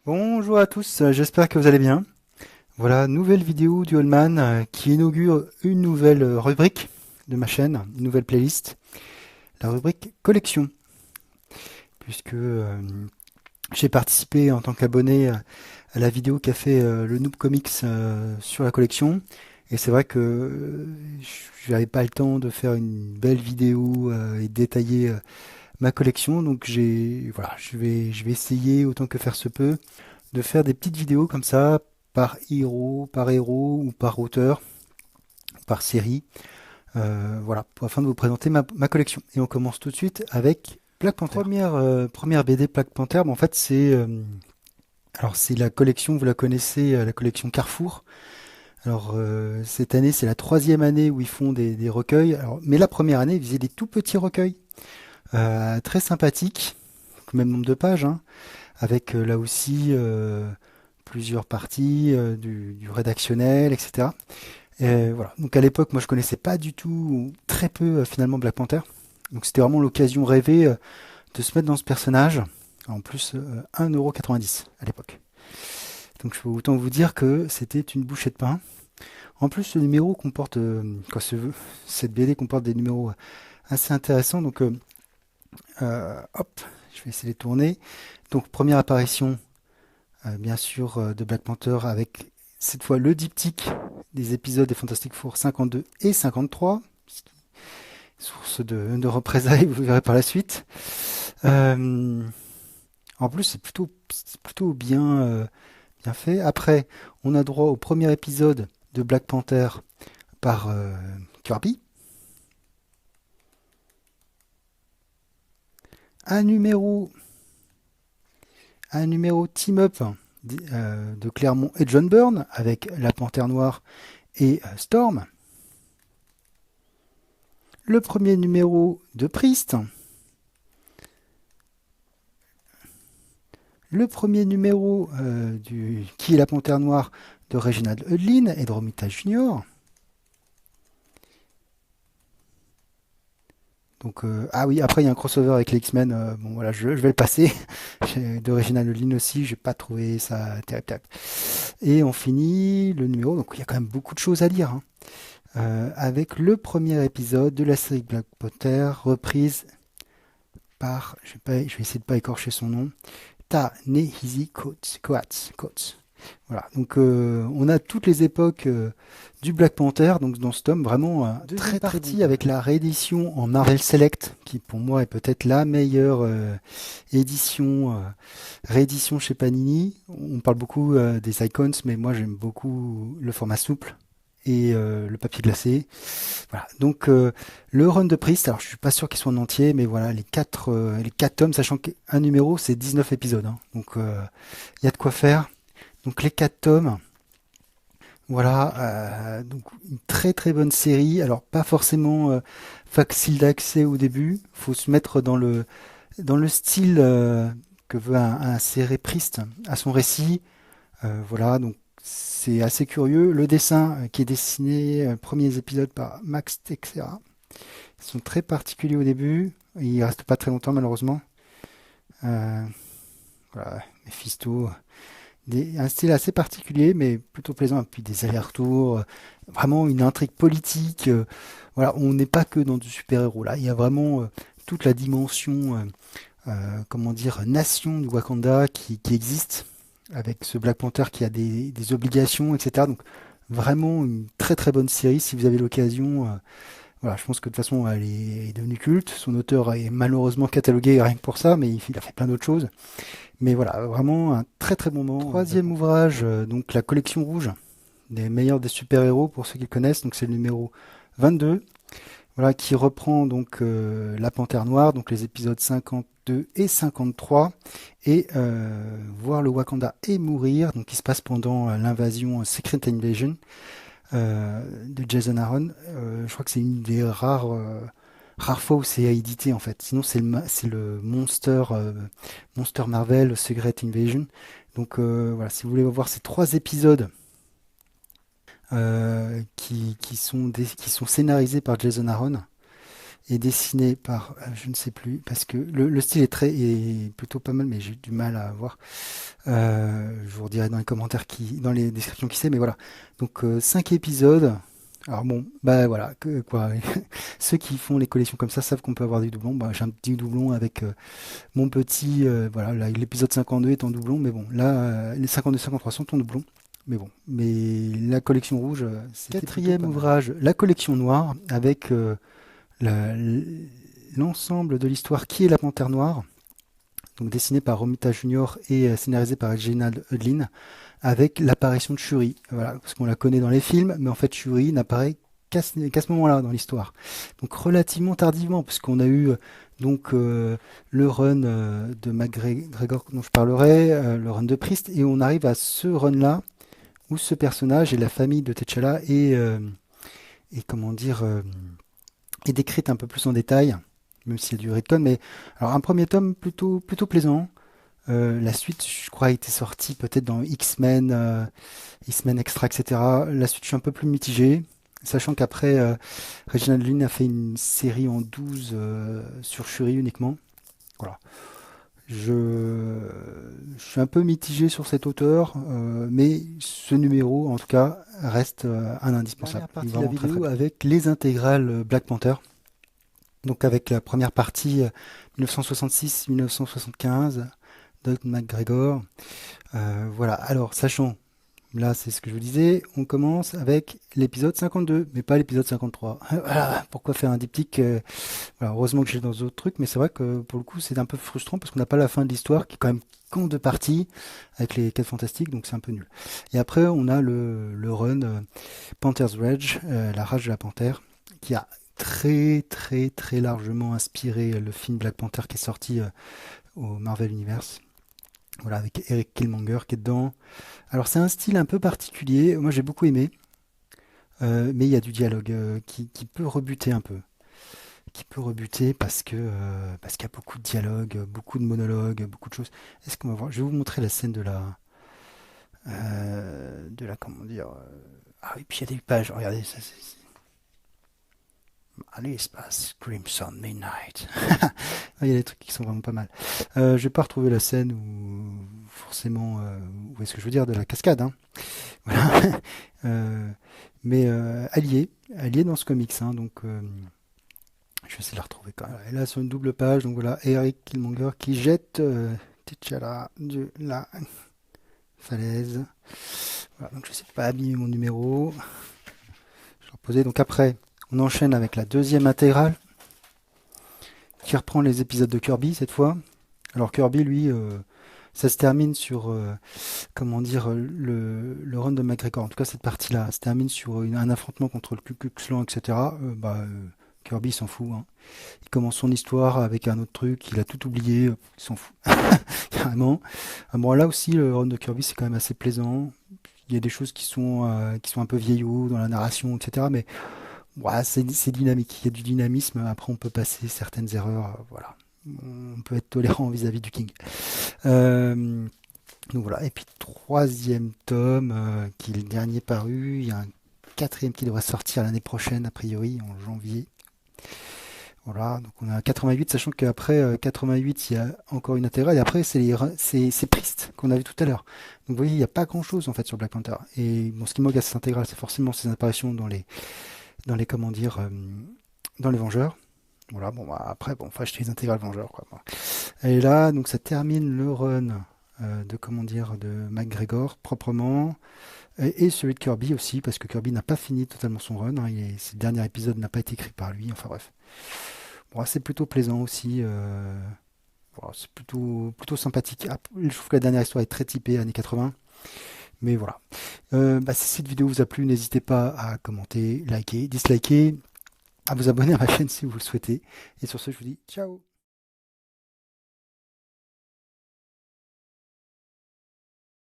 Bonjour à tous, j'espère que vous allez bien. Voilà, nouvelle vidéo du Allman qui inaugure une nouvelle rubrique de ma chaîne, une nouvelle playlist, la rubrique collection, puisque j'ai participé en tant qu'abonné à la vidéo qu'a fait le Noob Comics sur la collection. Et c'est vrai que je n'avais pas le temps de faire une belle vidéo et détailler ma collection, donc voilà, je vais essayer autant que faire se peut de faire des petites vidéos comme ça, par héros ou par auteur, par série, voilà, afin de vous présenter ma collection. Et on commence tout de suite avec Black Panther. Première BD Black Panther, en fait c'est la collection, vous la connaissez, la collection Carrefour. Alors cette année c'est la troisième année où ils font des recueils. Alors, mais la première année ils faisaient des tout petits recueils, très sympathiques, même nombre de pages, hein, avec là aussi plusieurs parties, du rédactionnel, etc. Et voilà. Donc à l'époque, moi je connaissais pas du tout, ou très peu finalement Black Panther. Donc c'était vraiment l'occasion rêvée de se mettre dans ce personnage. En plus, 1,90 € à l'époque. Donc je peux autant vous dire que c'était une bouchée de pain. En plus, ce numéro comporte, cette BD comporte des numéros assez intéressants. Donc hop, je vais essayer de les tourner. Donc première apparition bien sûr, de Black Panther avec cette fois le diptyque des épisodes des Fantastic Four 52 et 53, source de représailles, vous verrez par la suite. Euh, En plus, c'est plutôt bien fait. Après, on a droit au premier épisode de Black Panther par Kirby, un numéro, un numéro team-up de Claremont et John Byrne avec la Panthère Noire et Storm. Le premier numéro de Priest, le premier numéro du Qui est la Panthère Noire de Reginald Hudlin et de Romita Junior. Donc, ah oui, après il y a un crossover avec les X-Men. Bon voilà, je vais le passer. De Reginald Hudlin aussi, j'ai pas trouvé ça terrible. Et on finit le numéro. Donc il y a quand même beaucoup de choses à lire, hein. Avec le premier épisode de la série Black Panther, reprise par, je vais essayer de pas écorcher son nom, Ta-Nehisi Coates. Voilà, donc on a toutes les époques du Black Panther, donc dans ce tome, vraiment très partie avec la réédition en Marvel Select, qui pour moi est peut-être la meilleure édition, réédition chez Panini. On parle beaucoup des Icons, mais moi j'aime beaucoup le format souple et le papier glacé. Voilà, donc le run de Priest, alors je suis pas sûr qu'il soit en entier, mais voilà, les quatre tomes, sachant qu'un numéro c'est 19 épisodes, hein. Donc il y a de quoi faire. Donc les 4 tomes, voilà, donc une très très bonne série. Alors pas forcément facile d'accès au début, faut se mettre dans le style que veut insérer Priest à son récit. Voilà, donc c'est assez curieux. Le dessin qui est dessiné, premiers épisodes par Max Texera, ils sont très particuliers au début. Ils restent pas très longtemps malheureusement. Euh, voilà, Mephisto, un style assez particulier, mais plutôt plaisant. Et puis des allers-retours, vraiment une intrigue politique. Voilà, on n'est pas que dans du super-héros là. Il y a vraiment toute la dimension, comment dire, nation du Wakanda qui existe avec ce Black Panther qui a des obligations, etc. Donc vraiment une très très bonne série si vous avez l'occasion. Voilà, je pense que de toute façon elle est devenue culte. Son auteur est malheureusement catalogué rien que pour ça, mais il a fait plein d'autres choses. Mais voilà, vraiment un très très bon moment. Troisième ouvrage, donc la collection rouge des meilleurs des super-héros pour ceux qui le connaissent. Donc c'est le numéro 22. Voilà, qui reprend donc la Panthère Noire, donc les épisodes 52 et 53, et voir le Wakanda et mourir, donc qui se passe pendant l'invasion Secret Invasion de Jason Aaron. Je crois que c'est une des rares fois où c'est édité en fait. Sinon c'est le Monster Marvel Secret Invasion. Donc voilà, si vous voulez voir ces 3 épisodes qui sont scénarisés par Jason Aaron. et dessiné par, je ne sais plus, parce que le style est plutôt pas mal, mais j'ai du mal à voir. Je vous redirai dans les commentaires dans les descriptions qui c'est, mais voilà. Donc 5 épisodes. Alors bon, bah voilà, quoi. Ceux qui font les collections comme ça savent qu'on peut avoir des doublons. Bah, j'ai un petit doublon avec mon petit, voilà, l'épisode 52 est en doublon, mais bon, là, les 52-53 sont en doublon. Mais bon, mais la collection rouge, c'est quatrième ouvrage, la collection noire, avec la- l'ensemble de l'histoire qui est la Panthère Noire, donc dessiné par Romita Junior et scénarisé par Reginald Hudlin, avec l'apparition de Shuri. Voilà, parce qu'on la connaît dans les films, mais en fait Shuri n'apparaît qu'à ce moment-là dans l'histoire. Donc relativement tardivement, puisqu'on a eu donc le run de McGregor dont je parlerai, le run de Priest, et on arrive à ce run-là où ce personnage et la famille de T'Challa est comment dire est décrite un peu plus en détail, même s'il y a du retcon. Mais alors un premier tome plutôt plaisant. La suite, je crois, a été sortie peut-être dans X-Men, X-Men Extra, etc. La suite, je suis un peu plus mitigé, sachant qu'après, Reginald Lynn a fait une série en 12 sur Shuri uniquement. Voilà. Je, je suis un peu mitigé sur cet auteur, mais ce numéro, en tout cas, reste un indispensable. Dernière partie de la vidéo avec les intégrales Black Panther. Donc avec la première partie 1966-1975, Doug McGregor. Voilà, alors sachant, là c'est ce que je vous disais, on commence avec l'épisode 52, mais pas l'épisode 53. Voilà, pourquoi faire un diptyque voilà, heureusement que j'ai dans d'autres trucs, mais c'est vrai que pour le coup c'est un peu frustrant parce qu'on n'a pas la fin de l'histoire qui est quand même qu'en deux parties avec les 4 fantastiques, donc c'est un peu nul. Et après on a le run Panther's Rage, la rage de la panthère, qui a très largement inspiré le film Black Panther qui est sorti au Marvel Universe. Voilà, avec Eric Killmonger qui est dedans. Alors c'est un style un peu particulier, moi j'ai beaucoup aimé, mais il y a du dialogue qui peut rebuter un peu. Qui peut rebuter parce qu'il y a beaucoup de dialogue, beaucoup de monologues, beaucoup de choses. Est-ce qu'on va voir? Je vais vous montrer la scène de la comment dire. Ah oui, puis il y a des pages. Regardez, ça, allez, espace Crimson Midnight. Il y a des trucs qui sont vraiment pas mal. Je vais pas retrouver la scène où forcément, où est-ce que je veux dire, de la cascade, hein. Voilà. Euh, mais allié dans ce comics, hein, donc je vais essayer de la retrouver quand même. Et là, sur une double page, donc voilà, Eric Killmonger qui jette T'Challa de la falaise. Voilà, donc je sais pas abîmer mon numéro. Je vais reposer. Donc après, on enchaîne avec la deuxième intégrale qui reprend les épisodes de Kirby cette fois. Alors Kirby, lui, ça se termine sur, comment dire, le run de McGregor. En tout cas, cette partie-là se termine sur un affrontement contre le Ku Klux Klan, etc. Kirby s'en fout, hein. Il commence son histoire avec un autre truc, il a tout oublié, il s'en fout. Carrément. Bon, là aussi, le run de Kirby, c'est quand même assez plaisant. Il y a des choses qui sont un peu vieillots dans la narration, etc. Mais ouais, c'est dynamique, il y a du dynamisme. Après, on peut passer certaines erreurs, voilà. On peut être tolérant vis-à-vis du King. Euh, donc voilà, et puis troisième tome, qui est le dernier paru. Il y a un quatrième qui devrait sortir l'année prochaine, a priori, en janvier. Voilà, donc on a 88, sachant qu'après 88, il y a encore une intégrale, et après, c'est Priest qu'on a vu tout à l'heure. Donc vous voyez, il n'y a pas grand-chose en fait sur Black Panther. Et bon, ce qui manque à cette intégrale, c'est forcément ses apparitions dans les comment dire, dans les Vengeurs. Voilà, bon, bah, après, bon, faut acheter les intégrales Vengeurs, quoi. Bon. Et là, donc ça termine le run de, comment dire, de McGregor proprement, et celui de Kirby aussi, parce que Kirby n'a pas fini totalement son run, hein, ce dernier épisode n'a pas été écrit par lui, enfin bref. Bon, c'est plutôt plaisant aussi, voilà, c'est plutôt sympathique. Ah, je trouve que la dernière histoire est très typée années 80, mais voilà. Si cette vidéo vous a plu, n'hésitez pas à commenter, liker, disliker, à vous abonner à ma chaîne si vous le souhaitez. Et sur ce, je vous dis ciao!